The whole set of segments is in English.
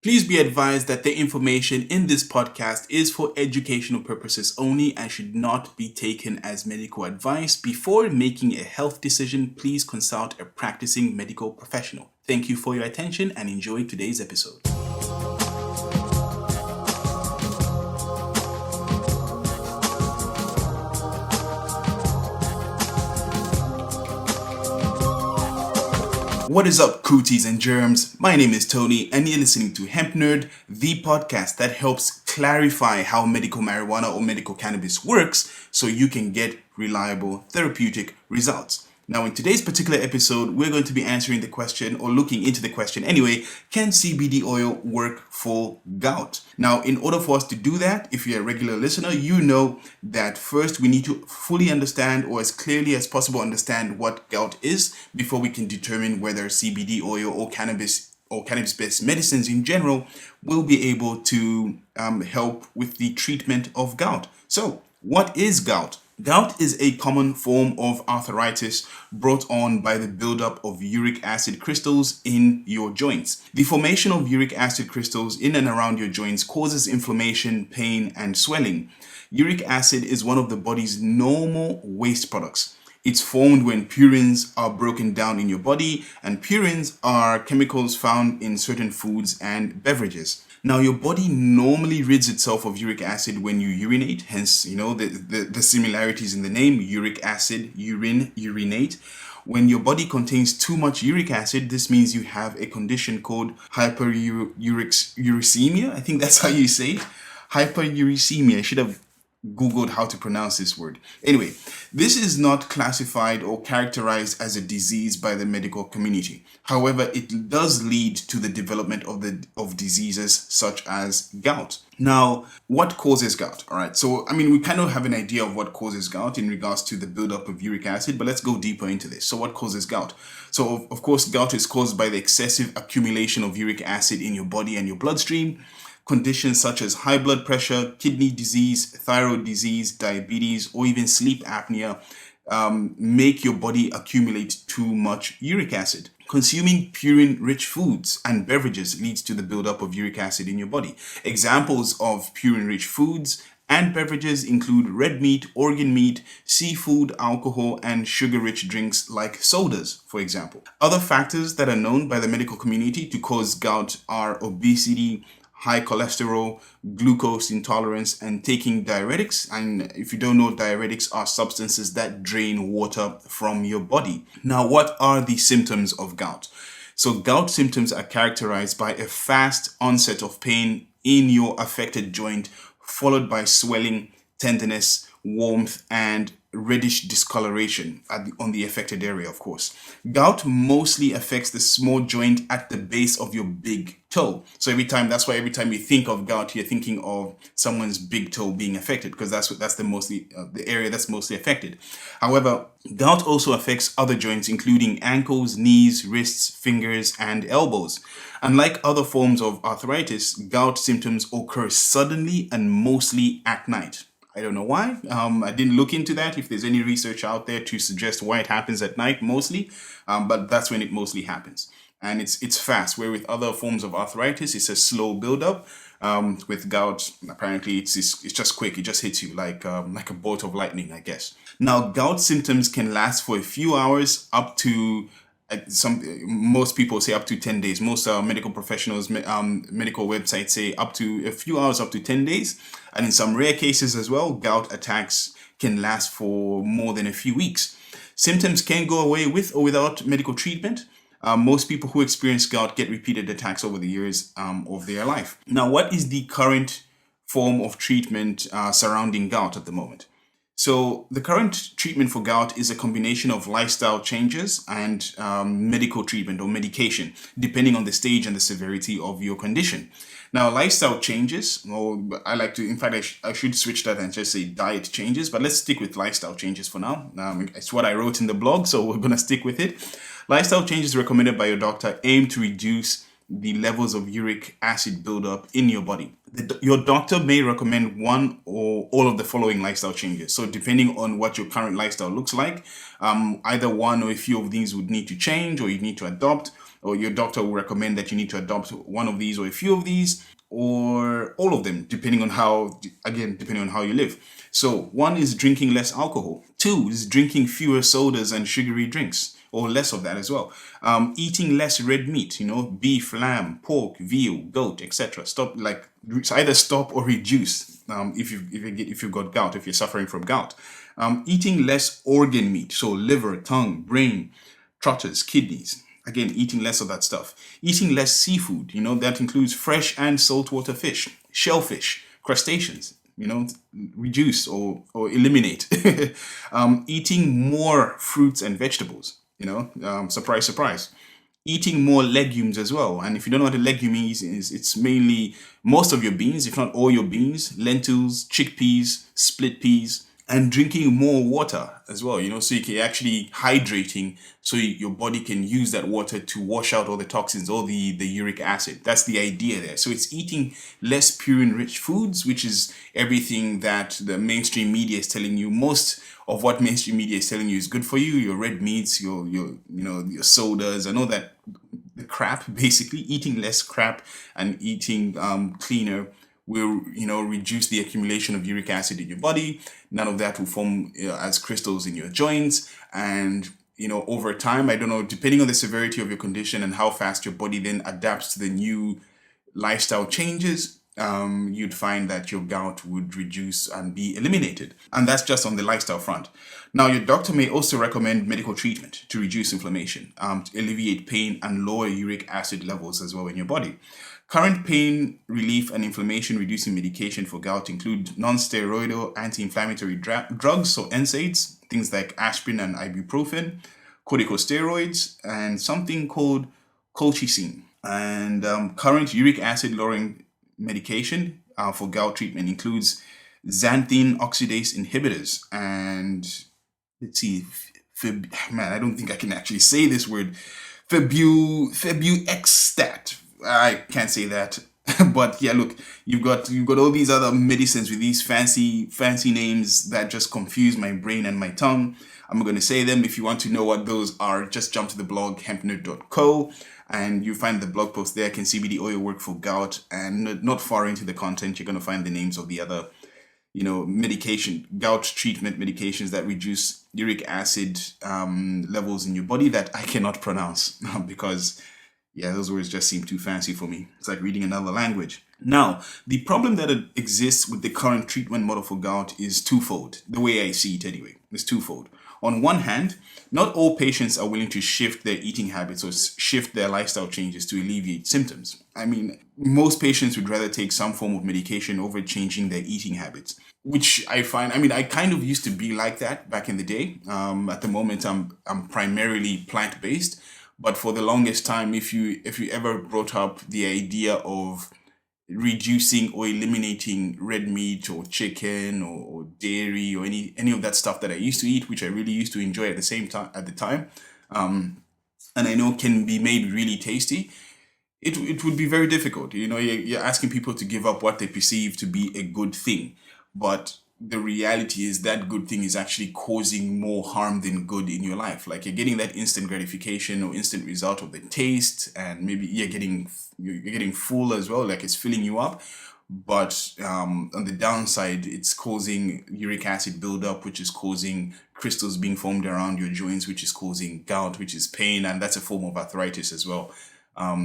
Please be advised that the information in this podcast is for educational purposes only and should not be taken as medical advice. Before making a health decision, please consult a practicing medical professional. Thank you for your attention and enjoy today's episode. What is up, cooties and germs? My name is Tony, and you're listening to Hemp Nerd, the podcast that helps clarify how medical marijuana or medical cannabis works so you can get reliable therapeutic results. Now, in today's particular episode, we're going to be answering the question, or looking into the question anyway, can CBD oil work for gout? Now, in order for us to do that, if you're a regular listener, you know that first we need to fully understand, or as clearly as possible understand, what gout is before we can determine whether CBD oil or cannabis-based medicines in general will be able to help with the treatment of gout. So, what is gout? Gout is a common form of arthritis brought on by the buildup of uric acid crystals in your joints. The formation of uric acid crystals in and around your joints causes inflammation, pain, and swelling. Uric acid is one of the body's normal waste products. It's formed when purines are broken down in your body, and purines are chemicals found in certain foods and beverages. Now, your body normally rids itself of uric acid when you urinate, hence, the similarities in the name, uric acid, urine, urinate. When your body contains too much uric acid, this means you have a condition called hyperuricemia. I think that's how you say it. Hyperuricemia. I should have Googled how to pronounce this word. Anyway, this is not classified or characterized as a disease by the medical community. However, it does lead to the development of diseases such as gout. Now, what causes gout? All right, so we kind of have an idea of what causes gout in regards to the buildup of uric acid, but let's go deeper into this. So what causes gout? So of course, gout is caused by the excessive accumulation of uric acid in your body and your bloodstream. Conditions such as high blood pressure, kidney disease, thyroid disease, diabetes, or even sleep apnea make your body accumulate too much uric acid. Consuming purine-rich foods and beverages leads to the buildup of uric acid in your body. Examples of purine-rich foods and beverages include red meat, organ meat, seafood, alcohol, and sugar-rich drinks like sodas, for example. Other factors that are known by the medical community to cause gout are obesity, high cholesterol, glucose intolerance, and taking diuretics. And if you don't know, diuretics are substances that drain water from your body. Now, what are the symptoms of gout? So gout symptoms are characterized by a fast onset of pain in your affected joint, followed by swelling, tenderness, warmth, and reddish discoloration on the affected area, of course. Gout mostly affects the small joint at the base of your big toe. So that's why every time you think of gout, you're thinking of someone's big toe being affected, because that's the area that's mostly affected. However, gout also affects other joints, including ankles, knees, wrists, fingers, and elbows. Unlike other forms of arthritis, gout symptoms occur suddenly and mostly at night. I don't know why. I didn't look into that, if there's any research out there to suggest why it happens at night mostly, but that's when it mostly happens. And it's fast, where with other forms of arthritis, it's a slow buildup. With gout, apparently it's just quick. It just hits you like a bolt of lightning, I guess. Now, gout symptoms can last for a few hours up to most people say up to 10 days. Most medical professionals, medical websites say up to a few hours, up to 10 days. And in some rare cases as well, gout attacks can last for more than a few weeks. Symptoms can go away with or without medical treatment. Most people who experience gout get repeated attacks over the years of their life. Now, what is the current form of treatment surrounding gout at the moment? So the current treatment for gout is a combination of lifestyle changes and medical treatment or medication, depending on the stage and the severity of your condition. Now, lifestyle changes, I should switch that and just say diet changes, but let's stick with lifestyle changes for now. It's what I wrote in the blog, so we're going to stick with it. Lifestyle changes recommended by your doctor aim to reduce the levels of uric acid buildup in your body. Your doctor may recommend one or all of the following lifestyle changes. So depending on what your current lifestyle looks like, either one or a few of these would need to change or you need to adopt. or your doctor will recommend that you need to adopt one of these or a few of these or all of them, depending on how you live. So one is drinking less alcohol. Two is drinking fewer sodas and sugary drinks, or less of that as well. Eating less red meat, beef, lamb, pork, veal, goat, etc. Either stop or reduce if you've got gout, if you're suffering from gout. Eating less organ meat, so liver, tongue, brain, trotters, kidneys. Again, eating less of that stuff. Eating less seafood, that includes fresh and saltwater fish, shellfish, crustaceans, reduce or eliminate. Eating more fruits and vegetables, surprise, surprise. Eating more legumes as well. And if you don't know what a legume is, it's mainly most of your beans, if not all your beans, lentils, chickpeas, split peas, and drinking more water as well, so you can actually hydrating, so your body can use that water to wash out all the toxins, all the uric acid. That's the idea there. So it's eating less purine-rich foods, which is everything that the mainstream media is telling you. Most of what mainstream media is telling you is good for you. Your red meats, your sodas, and all that, the crap. Basically, eating less crap and eating cleaner will reduce the accumulation of uric acid in your body. None of that will form as crystals in your joints, and over time, I don't know, depending on the severity of your condition and how fast your body then adapts to the new lifestyle changes, you'd find that your gout would reduce and be eliminated. And that's just on the lifestyle front. Now, your doctor may also recommend medical treatment to reduce inflammation, to alleviate pain and lower uric acid levels as well in your body. Current pain relief and inflammation reducing medication for gout include non-steroidal anti-inflammatory drugs, so NSAIDs, things like aspirin and ibuprofen, corticosteroids, and something called colchicine. And current uric acid lowering medication for gout treatment includes xanthine oxidase inhibitors and let's see, I don't think I can actually say this word, febuxstat. I can't say that. But yeah, look, you've got all these other medicines with these fancy names that just confuse my brain and my tongue. I'm not going to say them. If you want to know what those are, just jump to the blog HempNerd.co and you find the blog post there. Can CBD oil work for gout? And not far into the content, you're going to find the names of the other gout treatment medications that reduce uric acid levels in your body that I cannot pronounce because those words just seem too fancy for me. It's like reading another language. Now, the problem that exists with the current treatment model for gout is twofold. The way I see it anyway, is twofold. On one hand, not all patients are willing to shift their eating habits or shift their lifestyle changes to alleviate symptoms. I mean, most patients would rather take some form of medication over changing their eating habits, which I find, I kind of used to be like that back in the day. At the moment, I'm primarily plant-based. But for the longest time, if you ever brought up the idea of reducing or eliminating red meat or chicken or dairy or any of that stuff that I used to eat, which I really used to enjoy at the time, and I know can be made really tasty, it would be very difficult. You're asking people to give up what they perceive to be a good thing, but the reality is that good thing is actually causing more harm than good in your life. Like, you're getting that instant gratification or instant result of the taste, and maybe you're getting full as well, like it's filling you up. But on the downside, it's causing uric acid buildup, which is causing crystals being formed around your joints, which is causing gout, which is pain, and that's a form of arthritis as well.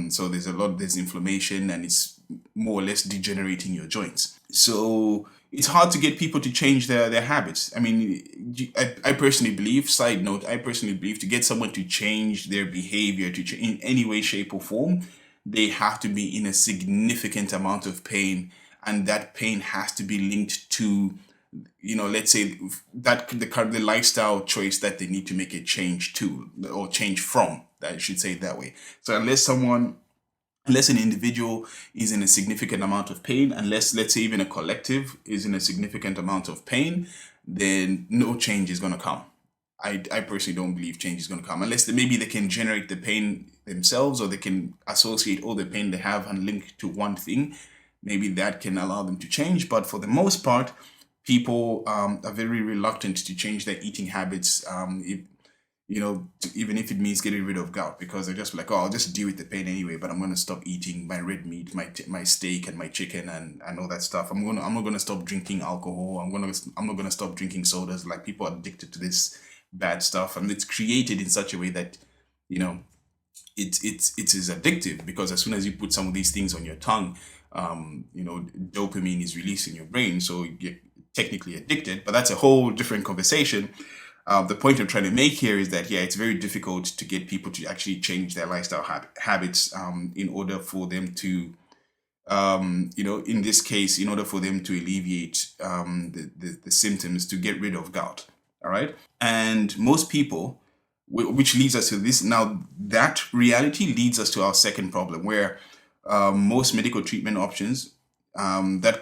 So there's inflammation, and it's more or less degenerating your joints. So it's hard to get people to change their habits. I personally believe, side note, to get someone to change their behavior in any way, shape, or form, they have to be in a significant amount of pain, and that pain has to be linked to, let's say that the lifestyle choice that they need to make a change to, or change from. I should say it that way. So unless an individual is in a significant amount of pain, unless, let's say, even a collective is in a significant amount of pain, then no change is going to come. I personally don't believe change is going to come unless maybe they can generate the pain themselves, or they can associate all the pain they have and link to one thing. Maybe that can allow them to change. But for the most part, people are very reluctant to change their eating habits. even if it means getting rid of gout, because they're just like, oh, I'll just deal with the pain anyway, but I'm gonna stop eating my red meat, my steak and my chicken and all that stuff. I'm not gonna stop drinking alcohol. I'm not gonna stop drinking sodas. Like, people are addicted to this bad stuff, and it's created in such a way that, you know, it is addictive, because as soon as you put some of these things on your tongue, dopamine is released in your brain, so you get technically addicted. But that's a whole different conversation. The point I'm trying to make here is that, yeah, it's very difficult to get people to actually change their lifestyle habits, in order for them to, in this case, in order for them to alleviate the symptoms, to get rid of gout. All right. And most people, which leads us to this. Now, that reality leads us to our second problem, where most medical treatment options that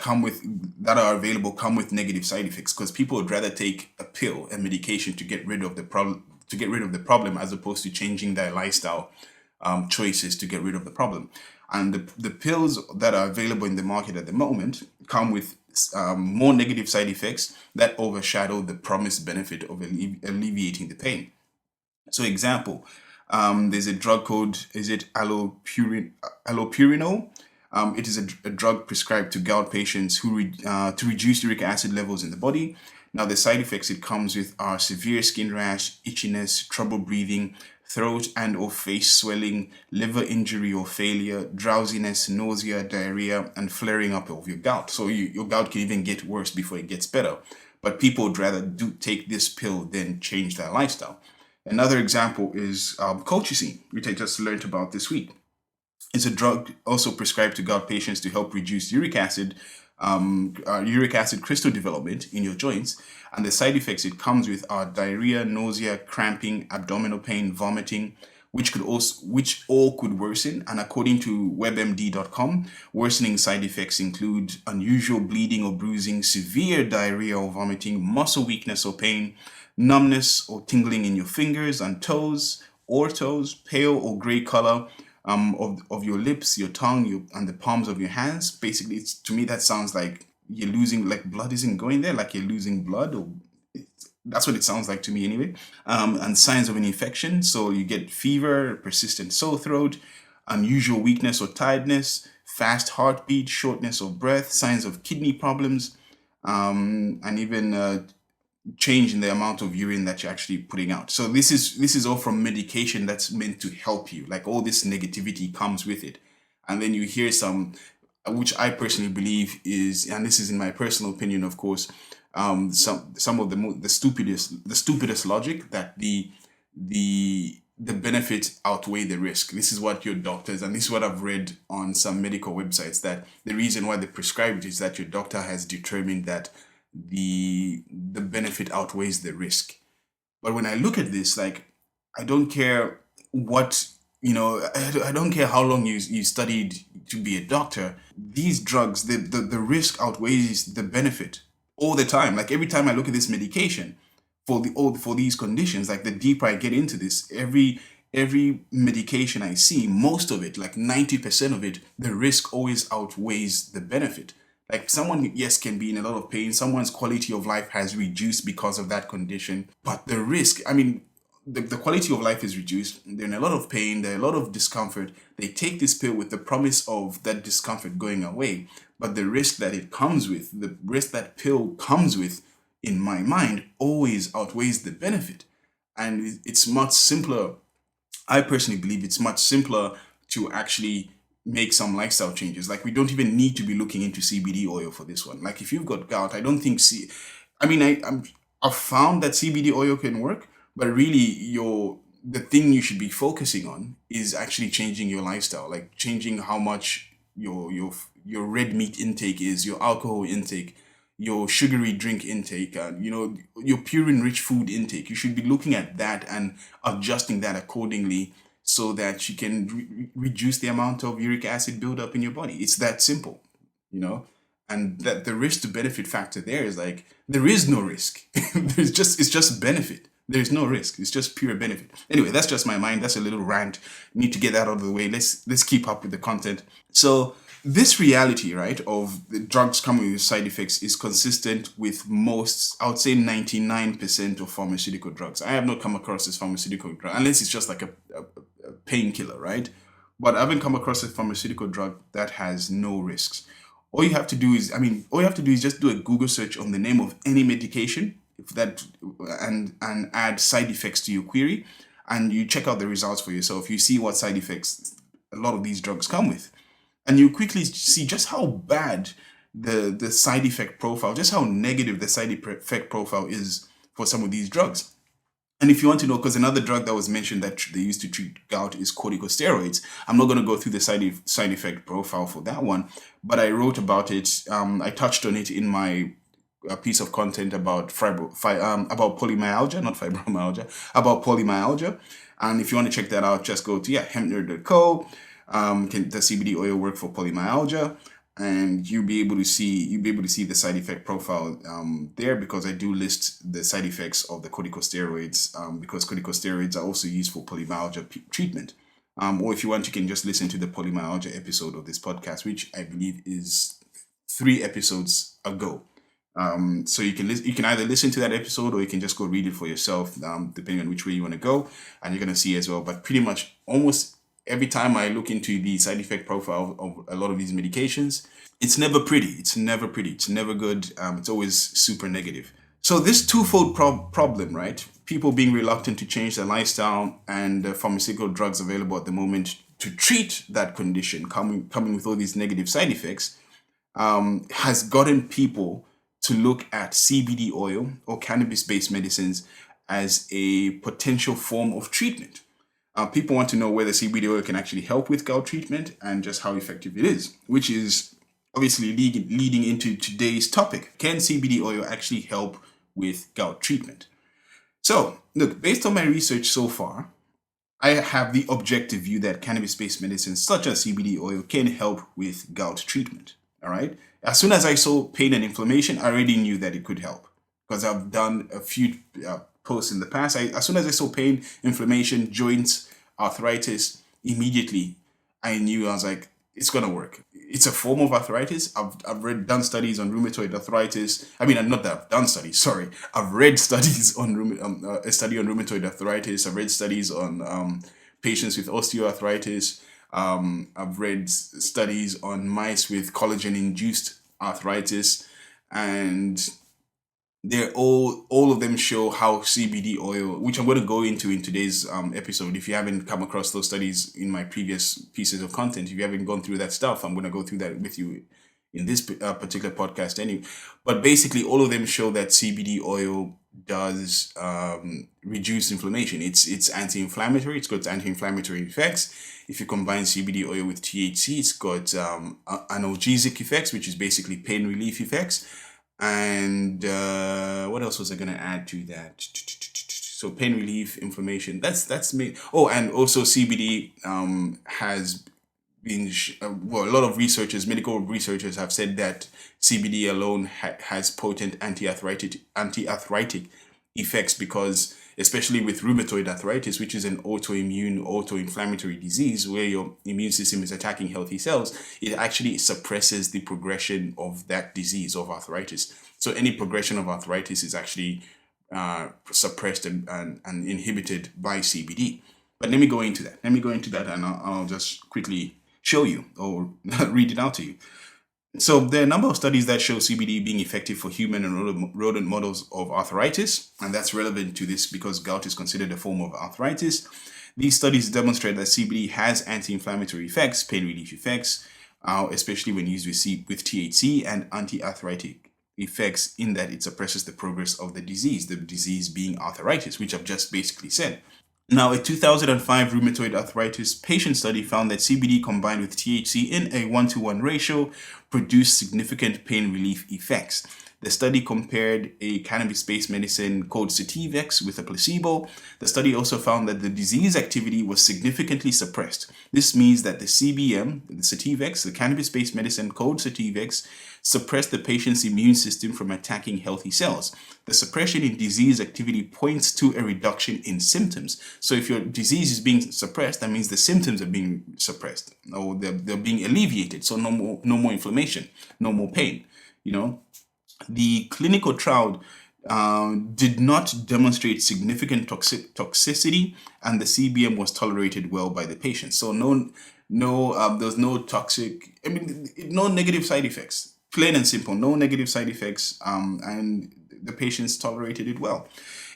are available come with negative side effects, because people would rather take a pill, a medication, to get rid of the problem, as opposed to changing their lifestyle choices to get rid of the problem. And the pills that are available in the market at the moment come with more negative side effects that overshadow the promised benefit of alleviating the pain. So, example, there's a drug called, is it allopurinol? It is a drug prescribed to gout patients to reduce uric acid levels in the body. Now, the side effects it comes with are severe skin rash, itchiness, trouble breathing, throat and or face swelling, liver injury or failure, drowsiness, nausea, diarrhea, and flaring up of your gout. So your gout can even get worse before it gets better. But people would rather take this pill than change their lifestyle. Another example is colchicine, which I just learned about this week. It's a drug also prescribed to gout patients to help reduce uric acid crystal development in your joints. And the side effects it comes with are diarrhea, nausea, cramping, abdominal pain, vomiting, which all could worsen. And according to webmd.com, worsening side effects include unusual bleeding or bruising, severe diarrhea or vomiting, muscle weakness or pain, numbness or tingling in your fingers and toes, pale or gray color of your lips, your tongue, and the palms of your hands. Basically, to me, that sounds like you're losing, like blood isn't going there, like you're losing blood, or that's what it sounds like to me anyway. And signs of an infection. So you get fever, persistent sore throat, unusual weakness or tiredness, fast heartbeat, shortness of breath, signs of kidney problems, and even change in the amount of urine that you're actually putting out. So this is all from medication that's meant to help you. Like, all this negativity comes with it. And then you hear some, which I personally believe is, and this is in my personal opinion, of course, some of the stupidest logic, that the benefits outweigh the risk. This is what your doctors, and this is what I've read on some medical websites, that the reason why they prescribe it is that your doctor has determined that the benefit outweighs the risk. But when I look at this, like, I don't care what, I don't care how long you studied to be a doctor. These drugs, the risk outweighs the benefit all the time. Like, every time I look at this medication for these conditions, like, the deeper I get into this, every medication I see, most of it, like 90% of it, the risk always outweighs the benefit. Like, someone, yes, can be in a lot of pain. Someone's quality of life has reduced because of that condition. But the risk, I mean, the quality of life is reduced. They're in a lot of pain. They're a lot of discomfort. They take this pill with the promise of that discomfort going away. But the risk that it comes with, the risk that pill comes with, in my mind, always outweighs the benefit. And it's much simpler. I personally believe it's much simpler to actually make some lifestyle changes. Like, we don't even need to be looking into CBD oil for this one. Like, if you've got gout, I don't think I've found that CBD oil can work, but really the thing you should be focusing on is actually changing your lifestyle, like changing how much your red meat intake is, your alcohol intake, your sugary drink intake, your purine rich food intake. You should be looking at that and adjusting that accordingly, so that you can reduce the amount of uric acid buildup in your body. It's that simple, and that the risk to benefit factor there is like, there is no risk. It's just benefit. There's no risk. It's just pure benefit. Anyway, that's just my mind. That's a little rant. Need to get that out of the way. Let's keep up with the content. So This reality, right, of the drugs coming with side effects is consistent with most, I would say 99% of pharmaceutical drugs. I have not come across this pharmaceutical drug, unless it's just like a painkiller, right? But I haven't come across a pharmaceutical drug that has no risks. All you have to do is, all you have to do is just do a Google search on the name of any medication, if that, and add side effects to your query, and you check out the results for yourself. You see what side effects a lot of these drugs come with, and you quickly see just how bad the side effect profile, just how negative the side effect profile is for some of these drugs. And if you want to know, because another drug that was mentioned that they used to treat gout is corticosteroids. I'm not going to go through the side effect profile for that one, but I wrote about it. I touched on it in my piece of content about about polymyalgia, not fibromyalgia, about polymyalgia. And if you want to check that out, just go to HempNerd.co. The CBD oil work for polymyalgia, and you'll be able to see the side effect profile there, because I do list the side effects of the corticosteroids, because corticosteroids are also used for polymyalgia treatment. Or if you want, you can just listen to the polymyalgia episode of this podcast, which I believe is 3 episodes ago. So you can either listen to that episode, or you can just go read it for yourself, depending on which way you want to go, and you're going to see as well. But pretty much almost every time I look into the side effect profile of a lot of these medications, it's never pretty. It's never pretty. It's never good. It's always super negative. So this twofold problem, right? People being reluctant to change their lifestyle, and the pharmaceutical drugs available at the moment to treat that condition coming with all these negative side effects, has gotten people to look at CBD oil or cannabis-based medicines as a potential form of treatment. People want to know whether CBD oil can actually help with gout treatment and just how effective it is, which is obviously leading into today's topic. Can CBD oil actually help with gout treatment? So, look, based on my research so far, I have the objective view that cannabis-based medicines such as CBD oil can help with gout treatment. All right. As soon as I saw pain and inflammation, I already knew that it could help, because I've done a few posts in the past. As soon as I saw pain, inflammation, joints, arthritis, immediately I knew. I was like, it's gonna work. It's a form of arthritis. I've done studies on rheumatoid arthritis. Not that I've done studies. Sorry, I've read studies on a study on rheumatoid arthritis. I've read studies on patients with osteoarthritis. I've read studies on mice with collagen-induced arthritis, and they're all of them show how CBD oil, which I'm going to go into in today's episode. If you haven't come across those studies in my previous pieces of content, if you haven't gone through that stuff, I'm going to go through that with you in this particular podcast anyway. But basically, all of them show that CBD oil does reduce inflammation. It's anti-inflammatory. It's got anti-inflammatory effects. If you combine CBD oil with THC, it's got analgesic effects, which is basically pain relief effects. And what else was I going to add to that? So pain relief, inflammation. That's me. Oh, and also CBD has been a lot of researchers, medical researchers, have said that CBD alone has potent anti-arthritic effects, because especially with rheumatoid arthritis, which is an autoinflammatory disease where your immune system is attacking healthy cells, it actually suppresses the progression of that disease of arthritis. So any progression of arthritis is actually suppressed and inhibited by CBD. But let me go into that. And I'll just quickly show you or read it out to you. So there are a number of studies that show CBD being effective for human and rodent models of arthritis, and that's relevant to this because gout is considered a form of arthritis. These studies demonstrate that CBD has anti-inflammatory effects, pain relief effects, especially when used with THC, and anti-arthritic effects in that it suppresses the progress of the disease being arthritis, which I've just basically said. Now, a 2005 rheumatoid arthritis patient study found that CBD combined with THC in a 1-to-1 ratio produced significant pain relief effects. The study compared a cannabis-based medicine called Sativex with a placebo. The study also found that the disease activity was significantly suppressed. This means that the CBM, the Sativex, the cannabis-based medicine called Sativex, suppressed the patient's immune system from attacking healthy cells. The suppression in disease activity points to a reduction in symptoms. So if your disease is being suppressed, that means the symptoms are being suppressed, or they're being alleviated. So no more inflammation, no more pain. The clinical trial did not demonstrate significant toxicity, and the CBM was tolerated well by the patient. So there was no toxic, no negative side effects. Plain and simple, no negative side effects, and the patients tolerated it well.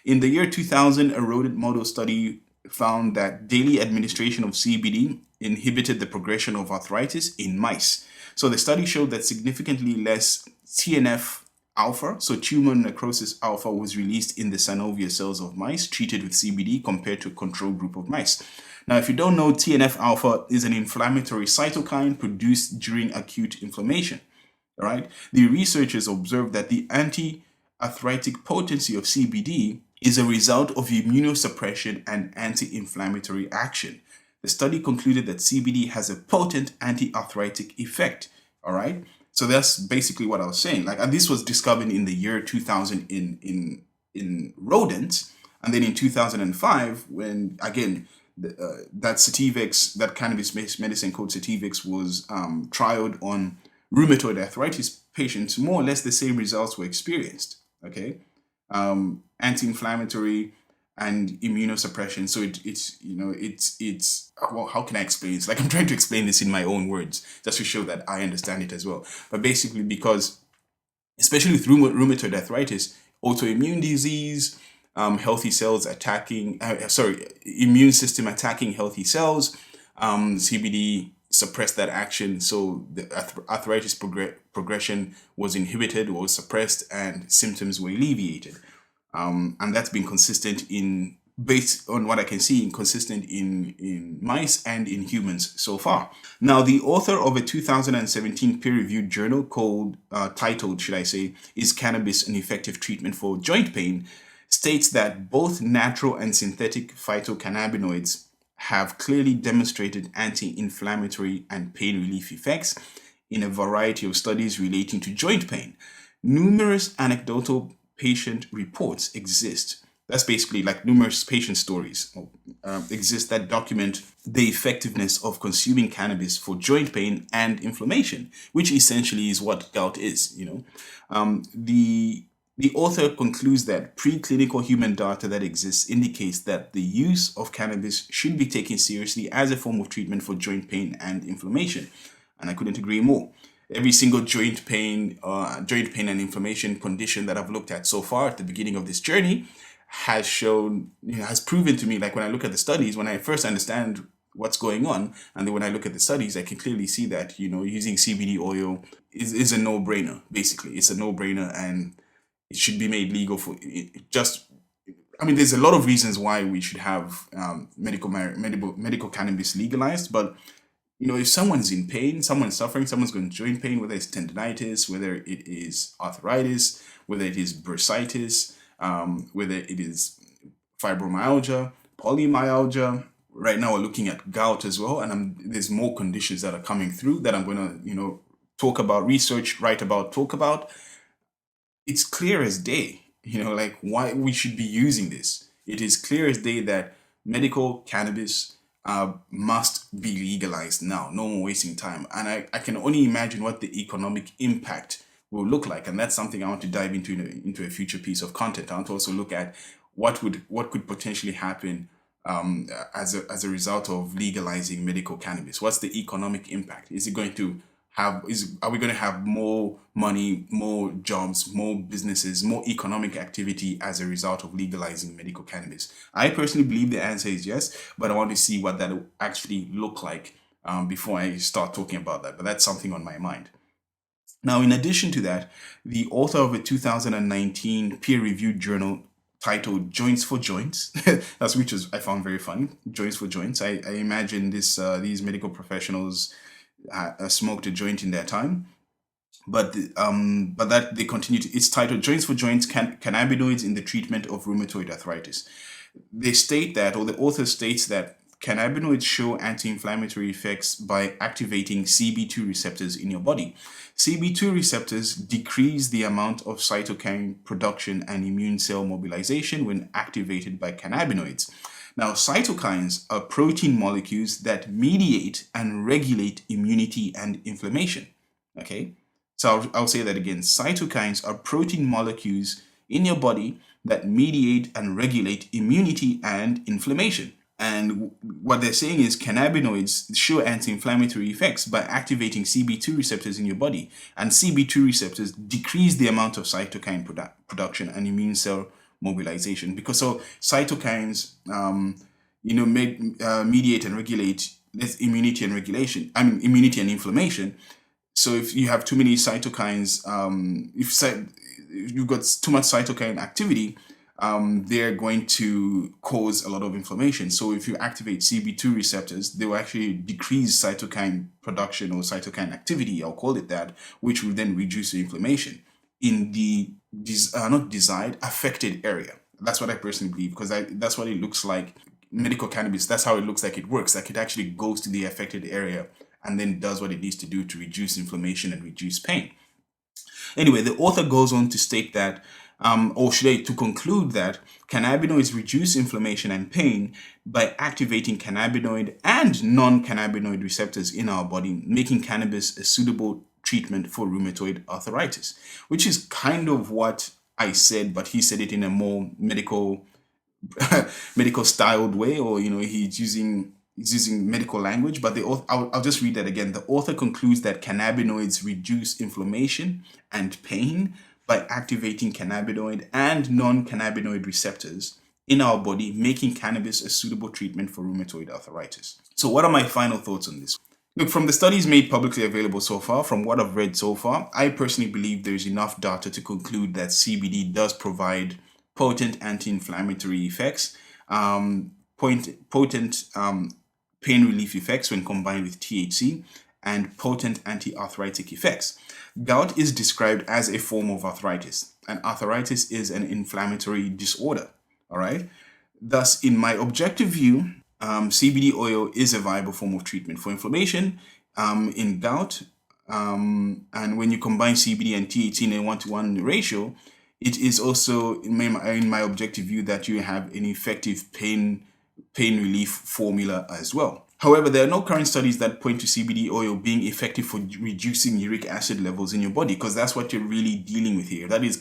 In the year 2000, a rodent model study found that daily administration of CBD inhibited the progression of arthritis in mice. So the study showed that significantly less TNF alpha, so tumor necrosis alpha, was released in the synovial cells of mice treated with CBD compared to a control group of mice. Now, if you don't know, TNF alpha is an inflammatory cytokine produced during acute inflammation. All right. The researchers observed that the anti-arthritic potency of CBD is a result of immunosuppression and anti-inflammatory action. The study concluded that CBD has a potent anti-arthritic effect. All right. So that's basically what I was saying. And this was discovered in the year 2000 in rodents, and then in 2005, when again that Sativex, that cannabis-based medicine called Sativex, was trialed on rheumatoid arthritis patients, more or less the same results were experienced. Okay, anti-inflammatory and immunosuppression. So it's well, how can I explain? It's like I'm trying to explain this in my own words, just to show that I understand it as well. But basically, because especially with rheumatoid arthritis, autoimmune disease, healthy cells attacking, immune system attacking healthy cells, CBD suppressed that action, so the arthritis progression was inhibited or suppressed, and symptoms were alleviated. And that's been consistent based on what I can see, consistent in mice and in humans so far. Now, the author of a 2017 peer-reviewed journal titled, "Is Cannabis an Effective Treatment for Joint Pain?" states that both natural and synthetic phytocannabinoids have clearly demonstrated anti-inflammatory and pain relief effects in a variety of studies relating to joint pain. Numerous anecdotal patient reports exist. That's basically like numerous patient stories exist that document the effectiveness of consuming cannabis for joint pain and inflammation, which essentially is what gout is. The author concludes that preclinical human data that exists indicates that the use of cannabis should be taken seriously as a form of treatment for joint pain and inflammation. And I couldn't agree more. Every single joint pain and inflammation condition that I've looked at so far at the beginning of this journey has proven to me, like when I look at the studies, when I first understand what's going on, and then when I look at the studies, I can clearly see that, using CBD oil is a no-brainer. Basically, it's a no-brainer, and it should be made legal there's a lot of reasons why we should have medical cannabis legalized, but if someone's in pain, someone's suffering, someone's going through joint pain, whether it's tendinitis, whether it is arthritis, whether it is bursitis, whether it is fibromyalgia, polymyalgia. Right now we're looking at gout as well, and there's more conditions that are coming through that I'm going to, talk about, research, write about, talk about. It's clear as day, why we should be using this. It is clear as day that medical cannabis must be legalized now. No more wasting time. And I can only imagine what the economic impact will look like. And that's something I want to dive into a future piece of content. I want to also look at what could potentially happen as a result of legalizing medical cannabis. What's the economic impact? Is it going to are we going to have more money, more jobs, more businesses, more economic activity as a result of legalizing medical cannabis? I personally believe the answer is yes, but I want to see what that will actually look like before I start talking about that. But that's something on my mind. Now, in addition to that, the author of a 2019 peer-reviewed journal titled "Joints for Joints," which I found very funny. Joints for Joints. I imagine these medical professionals smoked a joint in their time. but that they continue to. It's titled "Joints for Joints: Cannabinoids in the Treatment of Rheumatoid Arthritis." They state that, or the author states that cannabinoids show anti-inflammatory effects by activating CB2 receptors in your body. CB2 receptors decrease the amount of cytokine production and immune cell mobilization when activated by cannabinoids. Now, cytokines are protein molecules that mediate and regulate immunity and inflammation. Okay, so I'll say that again. Cytokines are protein molecules in your body that mediate and regulate immunity and inflammation. And what they're saying is cannabinoids show anti-inflammatory effects by activating CB2 receptors in your body. And CB2 receptors decrease the amount of cytokine production and immune cell mobilization. Because so cytokines, mediate and regulate this immunity and regulation. I mean, immunity and inflammation. So if you have too many cytokines, if you've got too much cytokine activity, they're going to cause a lot of inflammation. So if you activate CB2 receptors, they will actually decrease cytokine production or cytokine activity, I'll call it that, which will then reduce the inflammation in the not desired, affected area. That's what I personally believe, because that's what it looks like. Medical cannabis, that's how it looks like it works. Like it actually goes to the affected area and then does what it needs to do to reduce inflammation and reduce pain. Anyway, the author goes on to state that, to conclude that cannabinoids reduce inflammation and pain by activating cannabinoid and non-cannabinoid receptors in our body, making cannabis a suitable treatment for rheumatoid arthritis, which is kind of what I said, but he said it in a more medical styled way, or he's using medical language. But I'll just read that again. The author concludes that cannabinoids reduce inflammation and pain by activating cannabinoid and non-cannabinoid receptors in our body, making cannabis a suitable treatment for rheumatoid arthritis. So what are my final thoughts on this? Look, from the studies made publicly available so far, from what I've read so far, I personally believe there's enough data to conclude that CBD does provide potent anti-inflammatory effects, potent pain relief effects when combined with THC, and potent anti-arthritic effects. Gout is described as a form of arthritis, and arthritis is an inflammatory disorder. All right. Thus, in my objective view, CBD oil is a viable form of treatment for inflammation in gout. And when you combine CBD and THC in a 1-to-1 ratio, it is also, in my objective view, that you have an effective pain relief formula as well. However, there are no current studies that point to CBD oil being effective for reducing uric acid levels in your body, because that's what you're really dealing with here. That is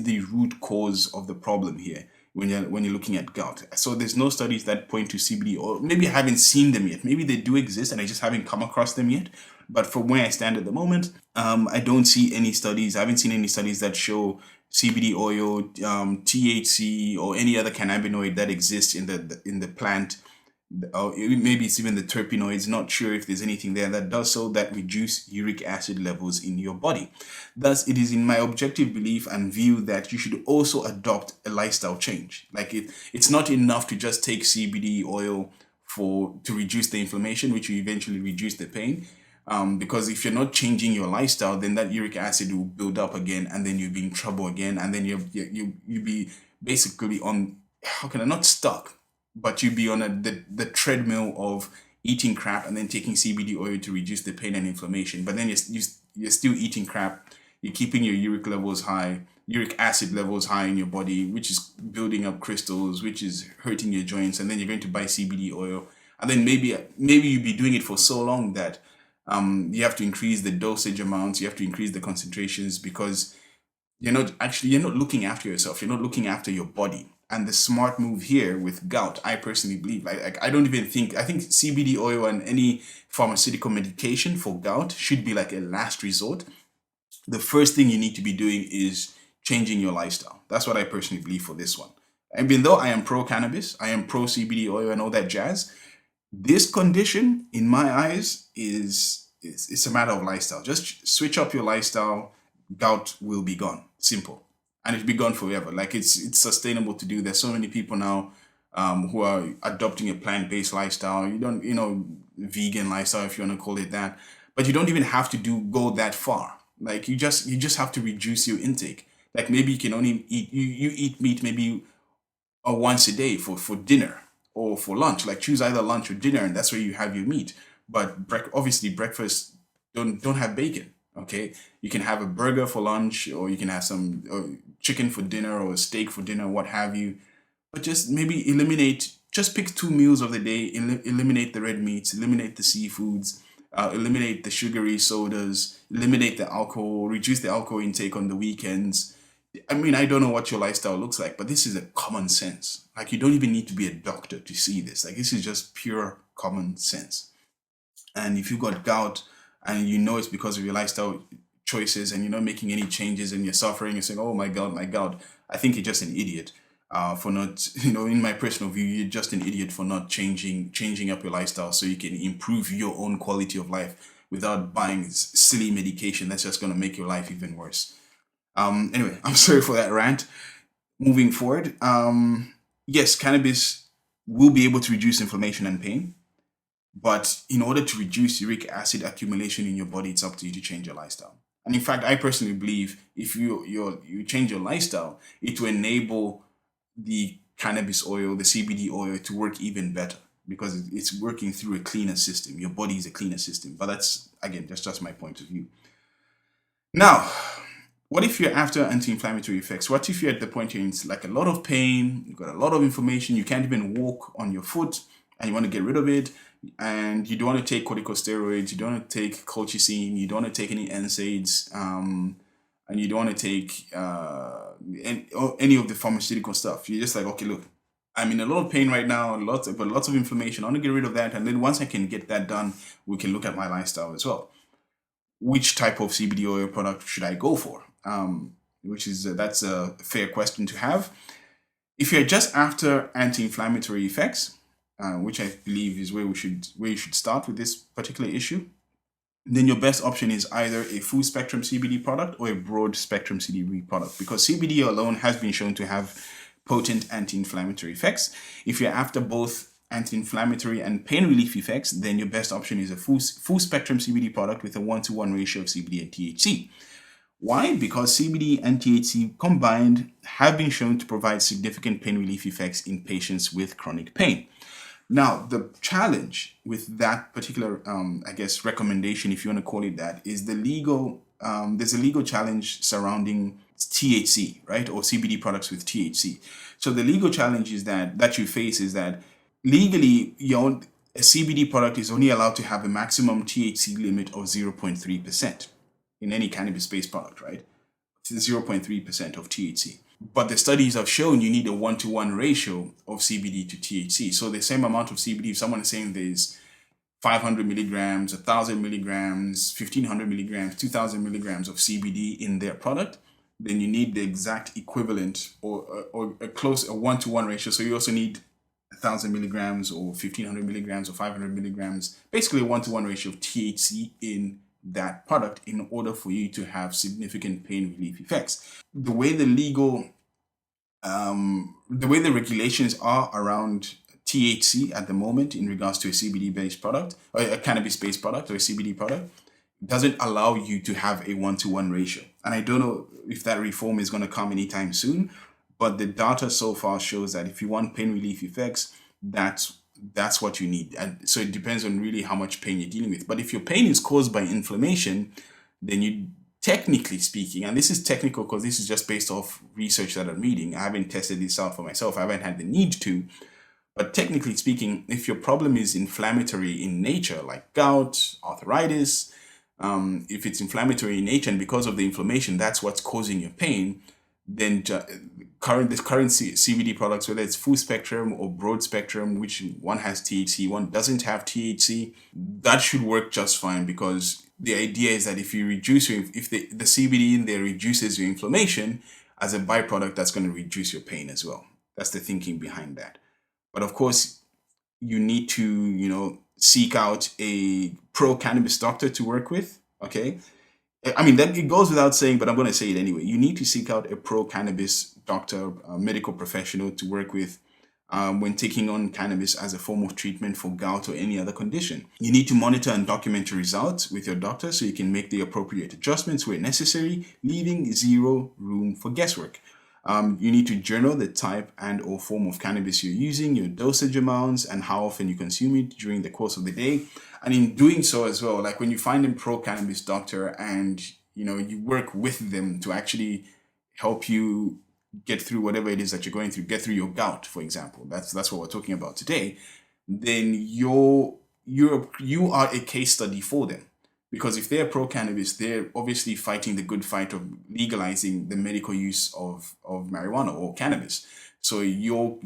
the root cause of the problem here when you're looking at gout. So there's no studies that point to CBD oil. Maybe I haven't seen them yet. Maybe they do exist and I just haven't come across them yet. But from where I stand at the moment, I don't see any studies. I haven't seen any studies that show CBD oil, THC, or any other cannabinoid that exists in the plant. Maybe it's even the terpenoids. Not sure if there's anything there that does so, that reduce uric acid levels in your body. Thus, it is in my objective belief and view that you should also adopt a lifestyle change. Like it's not enough to just take CBD oil to reduce the inflammation, which will eventually reduce the pain. Because if you're not changing your lifestyle, then that uric acid will build up again, and then you'll be in trouble again, and then you'll be basically on, how can I, not stuck, but you'll be on the treadmill of eating crap and then taking CBD oil to reduce the pain and inflammation. But then you're still eating crap. You're keeping your uric acid levels high in your body, which is building up crystals, which is hurting your joints. And then you're going to buy CBD oil, and then maybe you'll be doing it for so long that you have to increase the dosage amounts, you have to increase the concentrations, because you're not looking after yourself. You're not looking after your body. And the smart move here with gout, I personally believe, I think CBD oil and any pharmaceutical medication for gout should be like a last resort. The first thing you need to be doing is changing your lifestyle. That's what I personally believe for this one. Even though I am pro cannabis, I am pro CBD oil and all that jazz, this condition, in my eyes, it's a matter of lifestyle. Just switch up your lifestyle. Gout will be gone. Simple. And it'll be gone forever. Like it's sustainable to do. There's so many people now who are adopting a plant-based lifestyle. Vegan lifestyle, if you want to call it that. But you don't even have to go that far. Like you just have to reduce your intake. Like maybe you can only you eat meat maybe once a day for dinner or for lunch. Like choose either lunch or dinner, and that's where you have your meat. But obviously breakfast don't have bacon. Okay, you can have a burger for lunch, or you can have some chicken for dinner or a steak for dinner, what have you. But just maybe eliminate. Just pick 2 meals of the day. Eliminate the red meats. Eliminate the seafoods. Eliminate the sugary sodas. Eliminate the alcohol. Reduce the alcohol intake on the weekends. I mean, I don't know what your lifestyle looks like, but this is a common sense. Like, you don't even need to be a doctor to see this. Like, this is just pure common sense. And if you got gout and you know it's because of your lifestyle choices and you're not making any changes and you're suffering, you're saying, oh my God, I think you're just an idiot for not, in my personal view, you're just an idiot for not changing up your lifestyle so you can improve your own quality of life without buying silly medication that's just going to make your life even worse. Anyway, I'm sorry for that rant. Moving forward, yes, cannabis will be able to reduce inflammation and pain, but in order to reduce uric acid accumulation in your body, it's up to you to change your lifestyle. And in fact, I personally believe if you change your lifestyle, it will enable the cannabis oil, the CBD oil, to work even better because it's working through a cleaner system. Your body is a cleaner system. But that's, again, that's just my point of view. Now, what if you're after anti-inflammatory effects? What if you're at the point you're in like a lot of pain, you've got a lot of inflammation, you can't even walk on your foot, and you want to get rid of it, and you don't want to take corticosteroids, you don't want to take colchicine, you don't want to take any NSAIDs, and you don't want to take any of the pharmaceutical stuff. You're just like, okay, look, I'm in a lot of pain right now, lots of inflammation. I want to get rid of that, and then once I can get that done, we can look at my lifestyle as well. Which type of CBD oil product should I go for? That's a fair question to have. If you're just after anti-inflammatory effects, which I believe is where you should start with this particular issue, then your best option is either a full spectrum CBD product or a broad spectrum CBD product, because CBD alone has been shown to have potent anti-inflammatory effects. If you're after both anti-inflammatory and pain relief effects, then your best option is a full spectrum CBD product with a 1-to-1 ratio of CBD and THC. Why? Because CBD and THC combined have been shown to provide significant pain relief effects in patients with chronic pain. Now, the challenge with that particular, recommendation, if you want to call it that, is there's a legal challenge surrounding THC, right? Or CBD products with THC. So the legal challenge is that you face is that legally, a CBD product is only allowed to have a maximum THC limit of 0.3% in any cannabis-based product, right? 0.3% of THC. But the studies have shown you need a 1-to-1 ratio of CBD to THC. So the same amount of CBD, if someone is saying there's 500 milligrams, 1,000 milligrams, 1,500 milligrams, 2,000 milligrams of CBD in their product, then you need the exact equivalent or a 1-to-1 ratio. So you also need 1,000 milligrams or 1,500 milligrams or 500 milligrams, basically a 1-to-1 ratio of THC in that product in order for you to have significant pain relief effects. The way the regulations are around THC at the moment in regards to a CBD-based product or a cannabis-based product or a CBD product doesn't allow you to have a 1-to-1 ratio. And I don't know if that reform is going to come anytime soon, but the data so far shows that if you want pain relief effects, that's what you need. And so it depends on really how much pain you're dealing with. But if your pain is caused by inflammation, then you, technically speaking, and this is technical because this is just based off research that I'm reading. I haven't tested this out for myself. I haven't had the need to. But technically speaking, if your problem is inflammatory in nature, like gout, arthritis, if it's inflammatory in nature and because of the inflammation, that's what's causing your pain, then the current CBD products, whether it's full spectrum or broad spectrum, which one has THC, one doesn't have THC, that should work just fine, because the idea is that if you reduce if the CBD in there reduces your inflammation, as a byproduct, that's going to reduce your pain as well. That's the thinking behind that. But of course, you need to, seek out a pro cannabis doctor to work with. Okay. I mean, that it goes without saying, but I'm going to say it anyway. You need to seek out a pro cannabis doctor, a medical professional to work with when taking on cannabis as a form of treatment for gout or any other condition. You need to monitor and document your results with your doctor so you can make the appropriate adjustments where necessary, leaving zero room for guesswork. You need to journal the type and or form of cannabis you're using, your dosage amounts, and how often you consume it during the course of the day. And in doing so as well, like when you find a pro-cannabis doctor and you work with them to actually help you get through whatever it is that you're going through, get through your gout, for example. That's what we're talking about today. Then you are a case study for them. Because if they're pro-cannabis, they're obviously fighting the good fight of legalizing the medical use of marijuana or cannabis. So your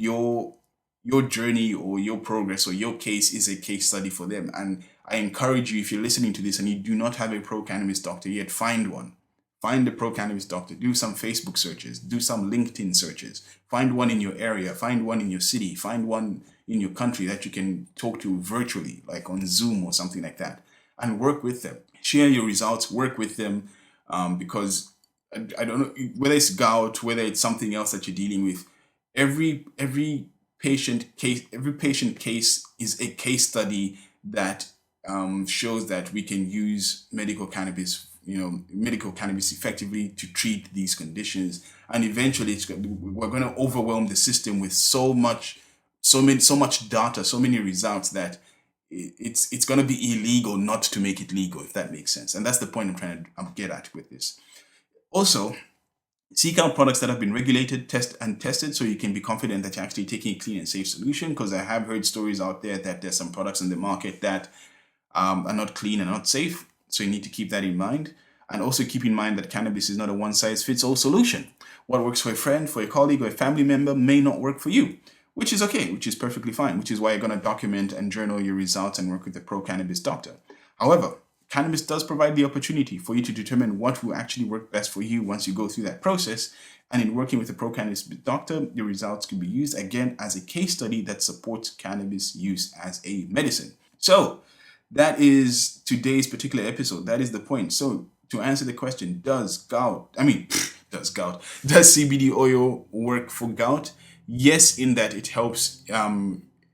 journey or your progress or your case is a case study for them. And I encourage you, if you're listening to this and you do not have a pro-cannabis doctor yet, find one. Find a pro-cannabis doctor. Do some Facebook searches. Do some LinkedIn searches. Find one in your area. Find one in your city. Find one in your country that you can talk to virtually, like on Zoom or something like that, and work with them. Share your results. Work with them, because I don't know whether it's gout, whether it's something else that you're dealing with. Every patient case is a case study that shows that we can use medical cannabis effectively to treat these conditions, and eventually we're going to overwhelm the system with so much data, so many results that it's going to be illegal not to make it legal, if that makes sense. And that's the point I'm trying to get at with this. Also, seek out products that have been regulated, tested, so you can be confident that you're actually taking a clean and safe solution, because I have heard stories out there that there's some products in the market that are not clean and not safe. So you need to keep that in mind. And also keep in mind that cannabis is not a one-size-fits-all solution. What works for a friend, for a colleague, or a family member may not work for you, which is okay, which is perfectly fine, which is why you're going to document and journal your results and work with a pro-cannabis doctor. However, cannabis does provide the opportunity for you to determine what will actually work best for you once you go through that process. And in working with a pro-cannabis doctor, your results can be used again as a case study that supports cannabis use as a medicine. So that is today's particular episode. That is the point. So to answer the question, does CBD oil work for gout? Yes, in that it helps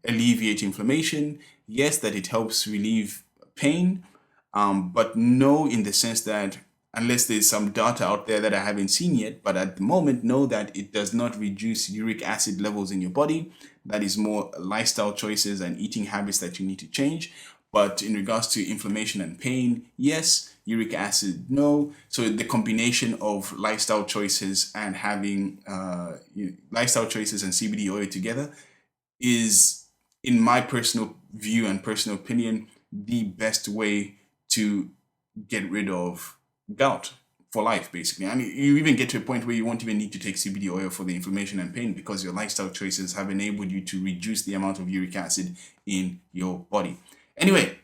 alleviate inflammation. Yes, that it helps relieve pain. But no, in the sense that unless there's some data out there that I haven't seen yet, but at the moment, know that it does not reduce uric acid levels in your body. That is more lifestyle choices and eating habits that you need to change. But in regards to inflammation and pain, yes. Uric acid, no. So the combination of lifestyle choices and having lifestyle choices and CBD oil together is, in my personal view and personal opinion, the best way to get rid of gout for life, basically. I mean, you even get to a point where you won't even need to take CBD oil for the inflammation and pain, because your lifestyle choices have enabled you to reduce the amount of uric acid in your body. Anyway,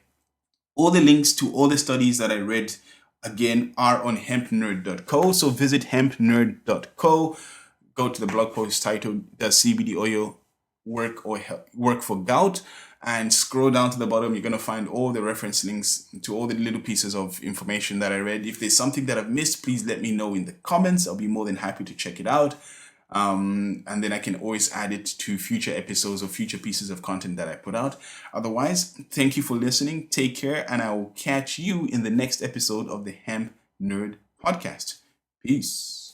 all the links to all the studies that I read, again, are on HempNerd.co. So visit HempNerd.co. Go to the blog post titled, Does CBD oil work for gout? And scroll down to the bottom. You're going to find all the reference links to all the little pieces of information that I read. If there's something that I've missed, please let me know in the comments. I'll be more than happy to check it out. And then I can always add it to future episodes or future pieces of content that I put out. Otherwise, thank you for listening. Take care, and I will catch you in the next episode of the Hemp Nerd podcast. Peace.